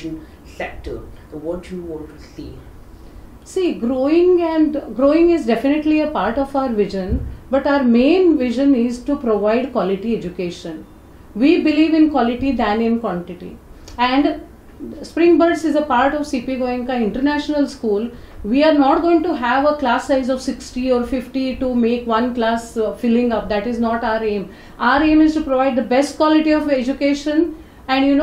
education sector? So what do you want to see? See, growing is definitely a part of our vision, but our main vision is to provide quality education. We believe in quality than in quantity. And Springbirds is a part of CP Goenka International School. We are not going to have a class size of 60 or 50 to make one class filling up. That is not our aim. Our aim is to provide the best quality of education and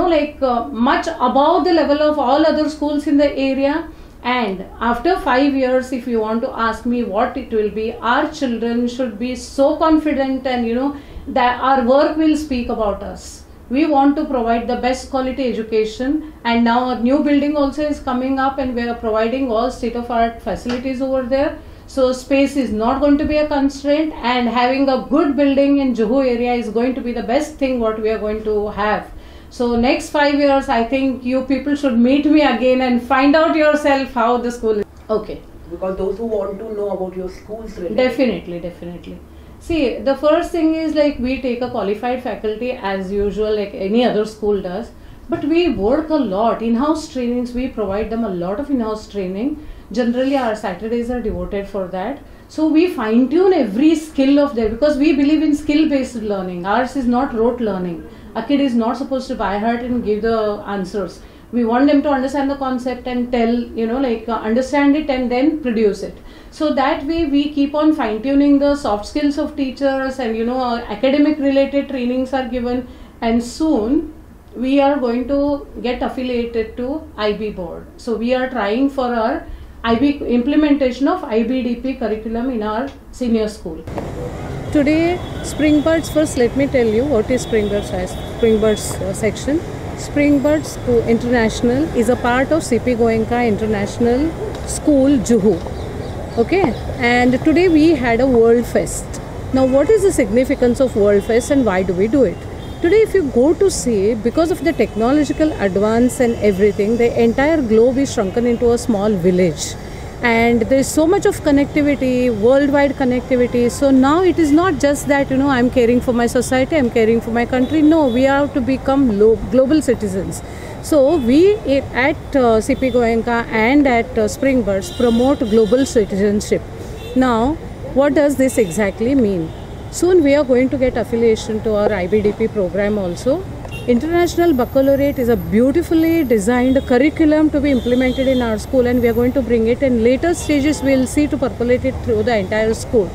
much above the level of all other schools in the area. And after 5 years, if you want to ask me what it will be, our children should be so confident and that our work will speak about us. We want to provide the best quality education, and now a new building also is coming up and we are providing all state-of-art facilities over there. So space is not going to be a constraint, and having a good building in Juhu area is going to be the best thing what we are going to have. So next 5 years, I think you people should meet me again and find out yourself how the school is. Okay. Because those who want to know about your schools really. Definitely. See, the first thing is we take a qualified faculty as usual, like any other school does. But we work a lot. In-house trainings, we provide them a lot of in-house training. Generally, our Saturdays are devoted for that. So we fine-tune every skill of theirs because we believe in skill-based learning. Ours is not rote learning. A kid is not supposed to by heart and give the answers. We want them to understand the concept and tell, understand it and then produce it. So that way we keep on fine-tuning the soft skills of teachers and, academic related trainings are given, and soon we are going to get affiliated to IB board. So we are trying for our IB implementation of IBDP curriculum in our senior school. Today, Springbirds, first let me tell you what is Springbirds section. Springbirds International is a part of CP Goenka International School, Juhu. Okay, and today we had a World Fest. Now, what is the significance of World Fest and why do we do it? Today, if you go to see, because of the technological advance and everything, the entire globe is shrunken into a small village. And there is so much of connectivity, worldwide connectivity. So now it is not just that, I'm caring for my society, I'm caring for my country. No, we have to become global citizens. So we at CP Goenka and at Springbirds promote global citizenship. Now, what does this exactly mean? Soon we are going to get affiliation to our IBDP program also. International Baccalaureate is a beautifully designed curriculum to be implemented in our school, and we are going to bring it in later stages. We will see to percolate it through the entire school.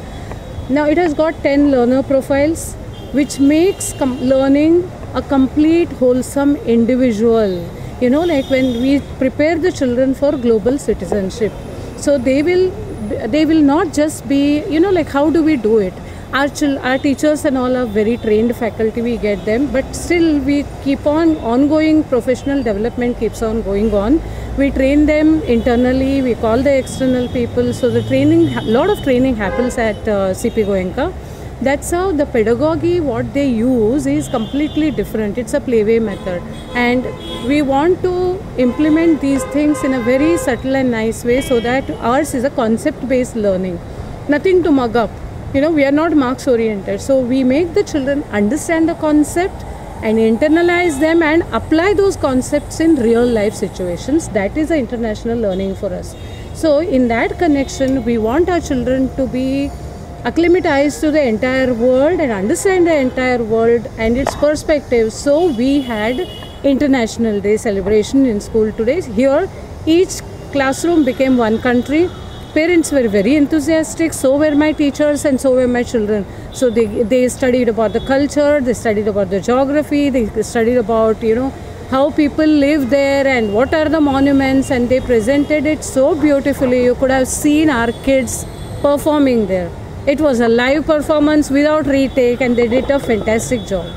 Now it has got 10 learner profiles, which makes learning a complete wholesome individual. When we prepare the children for global citizenship, so they will not just be, how do we do it? Our teachers and all are very trained faculty, we get them, but still we keep on ongoing professional development keeps on going on. We train them internally, we call the external people, so the training, a lot of training happens at CP Goenka. That's how the pedagogy, what they use is completely different. It's a playway method, and we want to implement these things in a very subtle and nice way so that ours is a concept-based learning, nothing to mug up. We are not marks oriented, so we make the children understand the concept and internalize them and apply those concepts in real life situations. That is the international learning for us. So in that connection, we want our children to be acclimatized to the entire world and understand the entire world and its perspectives. So we had International Day celebration in school today. Here, each classroom became one country. Parents were very enthusiastic, so were my teachers and so were my children. So they studied about the culture, they studied about the geography, they studied about, how people live there and what are the monuments, and they presented it so beautifully. You could have seen our kids performing there. It was a live performance without retake, and they did a fantastic job.